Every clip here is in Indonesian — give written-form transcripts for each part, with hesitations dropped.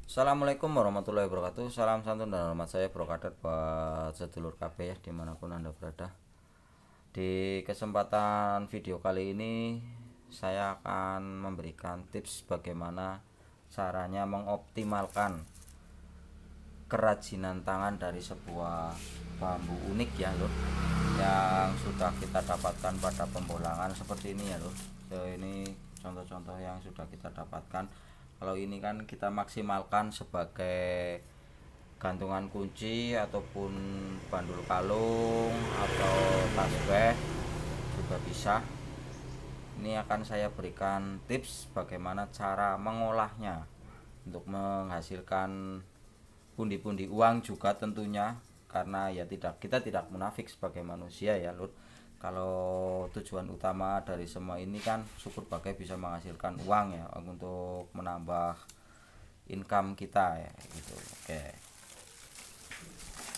Assalamualaikum warahmatullahi wabarakatuh. Salam santun dan hormat saya Bro Kadet buat sedulur KB ya dimanapun anda berada. Di kesempatan video kali ini saya akan memberikan tips bagaimana caranya mengoptimalkan kerajinan tangan dari sebuah bambu unik ya lur, yang sudah kita dapatkan pada pembolangan seperti ini ya lur. Ini contoh-contoh yang sudah kita dapatkan. Kalau ini kan kita maksimalkan sebagai gantungan kunci ataupun bandul kalung atau tasbih juga bisa. Ini akan saya berikan tips bagaimana cara mengolahnya untuk menghasilkan pundi-pundi uang juga tentunya, karena ya kita tidak munafik sebagai manusia ya lur. Kalau tujuan utama dari semua ini kan syukur bagai bisa menghasilkan uang ya, untuk menambah income kita ya gitu. Oke,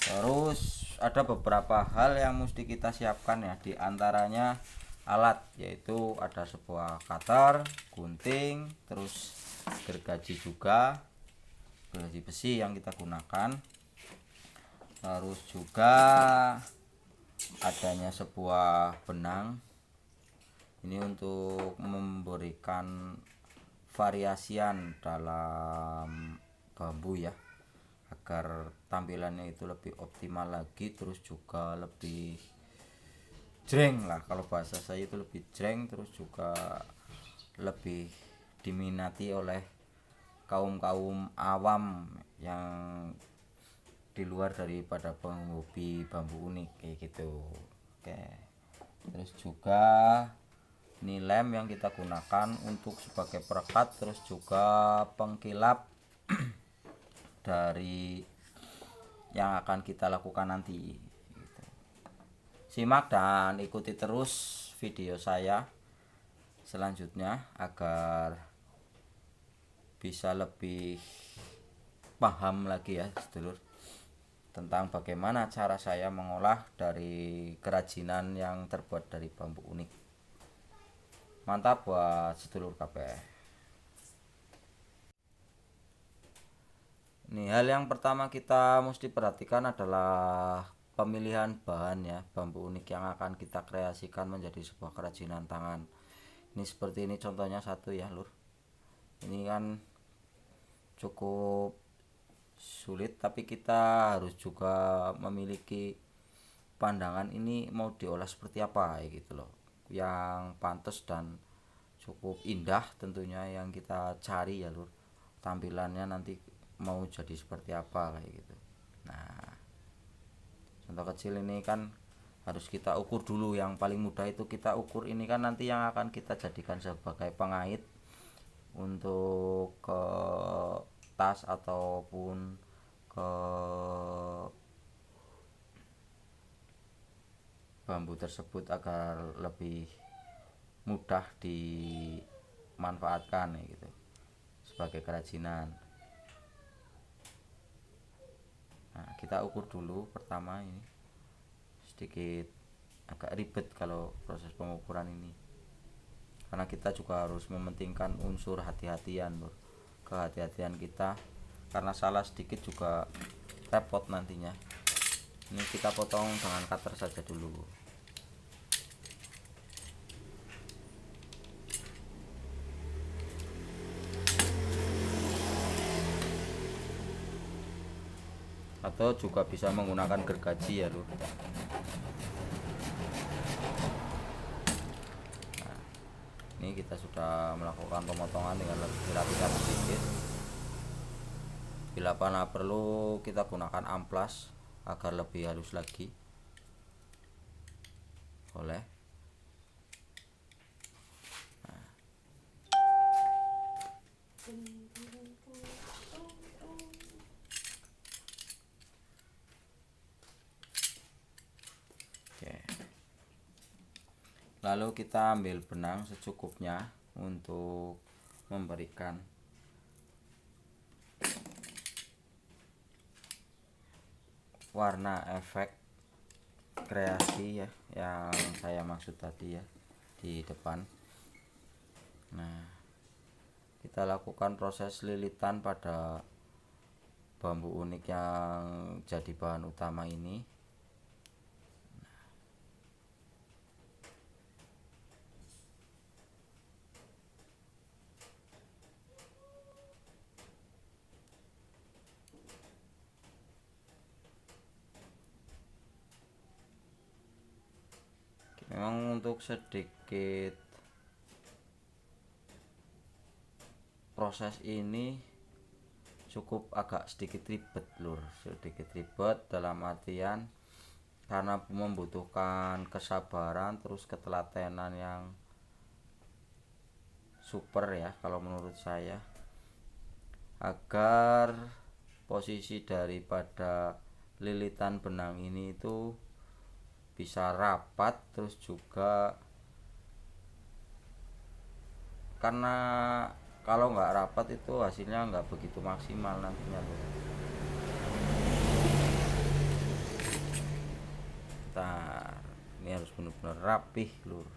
terus ada beberapa hal yang mesti kita siapkan ya, diantaranya alat, yaitu ada sebuah cutter, gunting, terus gergaji juga, gergaji besi yang kita gunakan. Terus juga adanya sebuah benang, ini untuk memberikan variasian dalam bambu ya, agar tampilannya itu lebih optimal lagi, terus juga lebih jreng lah, kalau bahasa saya itu lebih jreng, terus juga lebih diminati oleh kaum awam yang di luar daripada penghobi bambu unik kayak gitu. Oke, terus juga ini lem yang kita gunakan untuk sebagai perekat, terus juga pengkilap dari yang akan kita lakukan nanti gitu. Simak dan ikuti terus video saya selanjutnya agar bisa lebih paham lagi ya sedulur, tentang bagaimana cara saya mengolah dari kerajinan yang terbuat dari bambu unik. Mantap buat sedulur kabeh. Nih, hal yang pertama kita mesti perhatikan adalah pemilihan bahan ya, bambu unik yang akan kita kreasikan menjadi sebuah kerajinan tangan. Ini seperti ini contohnya satu ya lur. Ini kan cukup sulit, tapi kita harus juga memiliki pandangan ini mau diolah seperti apa ya gitu loh, yang pantas dan cukup indah tentunya yang kita cari ya lur, tampilannya nanti mau jadi seperti apa kayak gitu. Nah, contoh kecil ini kan harus kita ukur dulu, yang paling mudah itu kita ukur ini kan nanti yang akan kita jadikan sebagai pengait untuk ke tas ataupun ke bambu tersebut agar lebih mudah dimanfaatkan ya gitu sebagai kerajinan. Nah, kita ukur dulu pertama, ini sedikit agak ribet kalau proses pengukuran ini, karena kita juga harus mementingkan unsur hati-hatian bro, kehati-hatian kita, karena salah sedikit juga repot nantinya. Ini kita potong dengan cutter saja dulu. Atau juga bisa menggunakan gergaji ya lur. Nah, ini kita sudah melakukan pemotongan dengan lebih rapikan sedikit. Bila mana perlu kita gunakan amplas agar lebih halus lagi, boleh. Oke. Lalu kita ambil benang secukupnya untuk memberikan warna efek kreasi ya, yang saya maksud tadi ya di depan. Nah, kita lakukan proses lilitan pada bambu unik yang jadi bahan utama ini. Memang untuk sedikit proses ini cukup agak sedikit ribet lur, sedikit ribet dalam artian karena membutuhkan kesabaran terus ketelatenan yang super ya kalau menurut saya, agar posisi daripada lilitan benang ini itu bisa rapat, terus juga karena kalau nggak rapat itu hasilnya nggak begitu maksimal nantinya lur. Bentar, ini harus benar-benar rapih lur.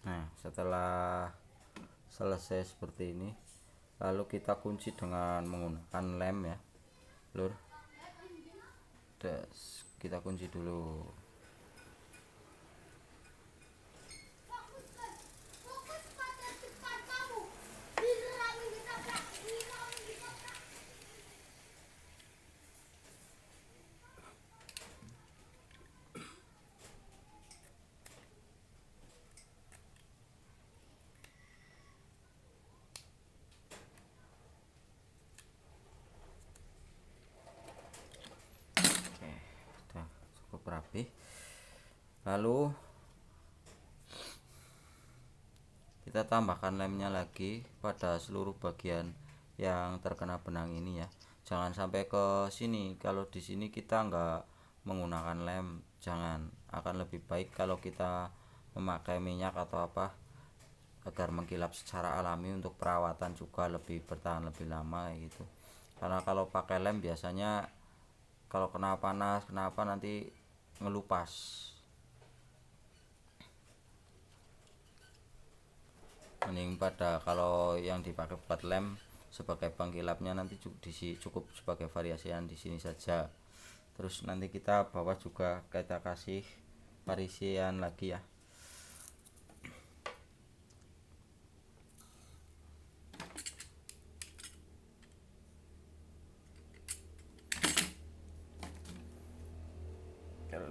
Nah, setelah selesai seperti ini, lalu kita kunci dengan menggunakan lem ya lur. Kita kunci dulu. Oke, udah cukup rapi. Lalu kita tambahkan lemnya lagi pada seluruh bagian yang terkena benang ini ya. Jangan sampai ke sini. Kalau di sini kita nggak menggunakan lem, jangan. Akan lebih baik kalau kita memakai minyak atau apa agar mengkilap secara alami, untuk perawatan juga lebih bertahan lebih lama kayak gitu. Karena kalau pakai lem biasanya kalau kena panas kenapa nanti ngelupas. Mending pada kalau yang dipakai buat lem sebagai pengkilapnya nanti cukup sebagai variasian di sini saja. Terus nanti kita bawah juga kita kasih variasian lagi ya.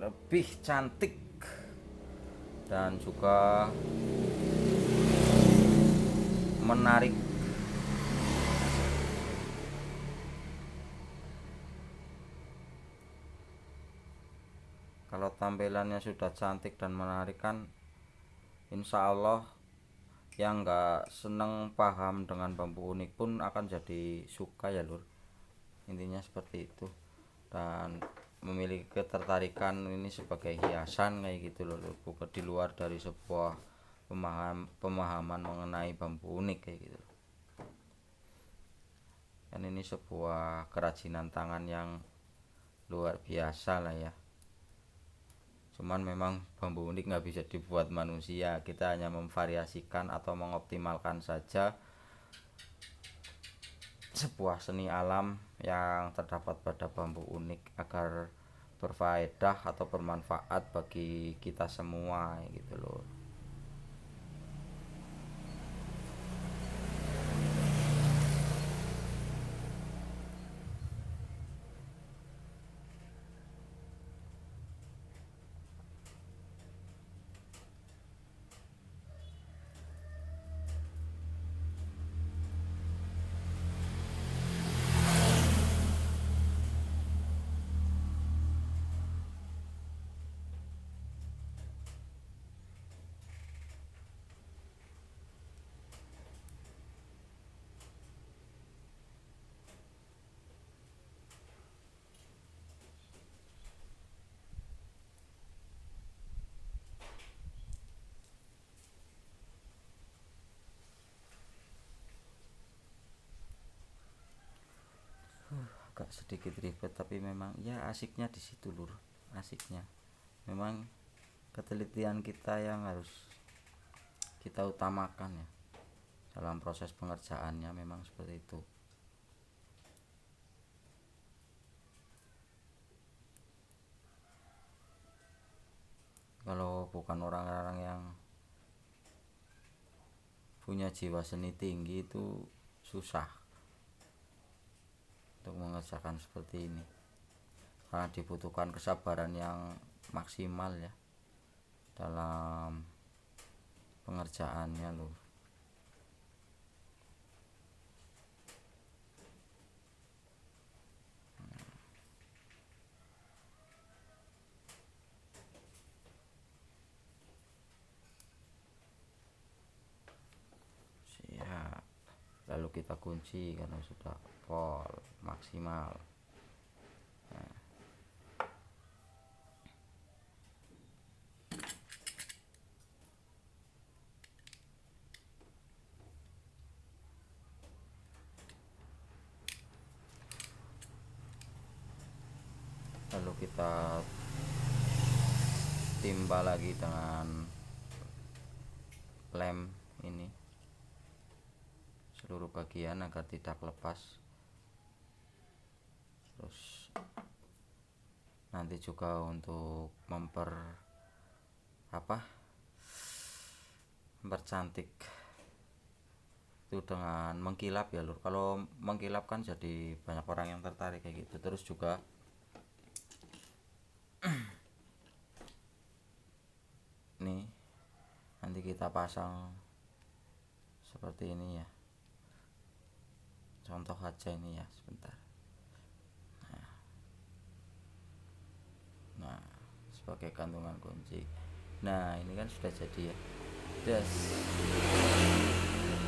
Lebih cantik dan juga menarik. Kalau tampilannya sudah cantik dan menarik kan, insya Allah yang nggak seneng paham dengan bambu unik pun akan jadi suka ya lur. Intinya seperti itu, dan memiliki ketertarikan ini sebagai hiasan kayak gitu loh, bukan di luar dari sebuah pemahaman mengenai bambu unik kayak gitu. Dan ini sebuah kerajinan tangan yang luar biasa lah ya. Cuman memang bambu unik nggak bisa dibuat manusia, kita hanya memvariasikan atau mengoptimalkan saja sebuah seni alam yang terdapat pada bambu unik agar berfaedah atau bermanfaat bagi kita semua gitu loh. Agak sedikit ribet tapi memang ya asiknya di situ lur, asiknya memang ketelitian kita yang harus kita utamakan ya dalam proses pengerjaannya, memang seperti itu. Kalau bukan orang-orang yang punya jiwa seni tinggi itu susah untuk mengerjakan seperti ini, karena dibutuhkan kesabaran yang maksimal ya dalam pengerjaannya loh. Siap, lalu kita kunci karena sudah pol maksimal. Lalu kita timba lagi dengan lem ini seluruh bagian agar tidak lepas. Terus nanti juga untuk mempercantik itu dengan mengkilap ya lur. Kalau mengkilap kan jadi banyak orang yang tertarik kayak gitu. Terus juga nih nanti kita pasang seperti ini ya, contoh aja ini ya sebentar. Nah sebagai gantungan kunci, nah ini kan sudah jadi ya, das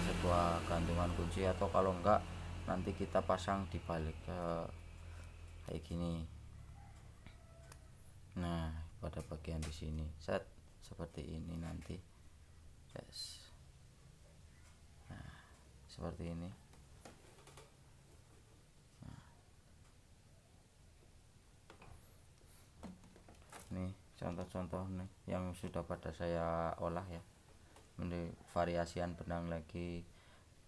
sebuah gantungan kunci. Atau kalau enggak nanti kita pasang di balik kayak gini. Nah pada bagian di sini set seperti ini nanti, yes. Nah seperti ini. Nih contoh-contoh nih yang sudah pada saya olah ya. Ini variasian benang lagi,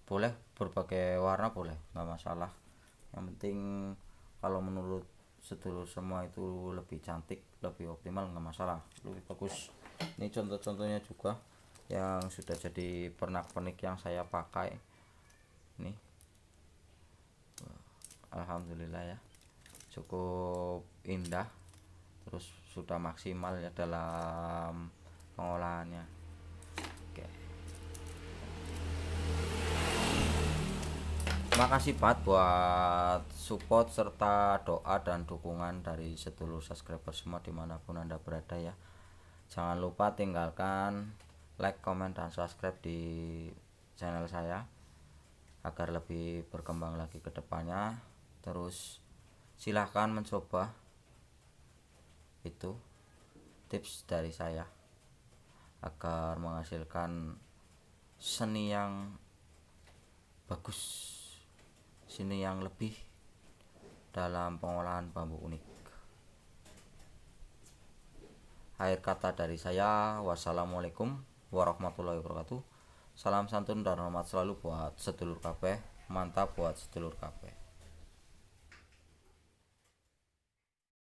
boleh berbagai warna, boleh nggak masalah. Yang penting kalau menurut sedulur semua itu lebih cantik, lebih optimal, nggak masalah, lebih bagus. Ini contoh-contohnya juga yang sudah jadi pernak-pernik yang saya pakai nih. Alhamdulillah ya, cukup indah, terus sudah maksimal ya dalam pengolahannya. Oke. Makasih banget buat support serta doa dan dukungan dari sedulur subscriber semua dimanapun anda berada ya. Jangan lupa tinggalkan like, comment, dan subscribe di channel saya agar lebih berkembang lagi ke depannya. Terus silahkan mencoba itu tips dari saya agar menghasilkan seni yang bagus, seni yang lebih dalam pengolahan bambu unik. Akhir kata dari saya, wassalamualaikum warahmatullahi wabarakatuh. Salam santun dan hormat selalu buat sedulur kabeh. Mantap buat sedulur kabeh.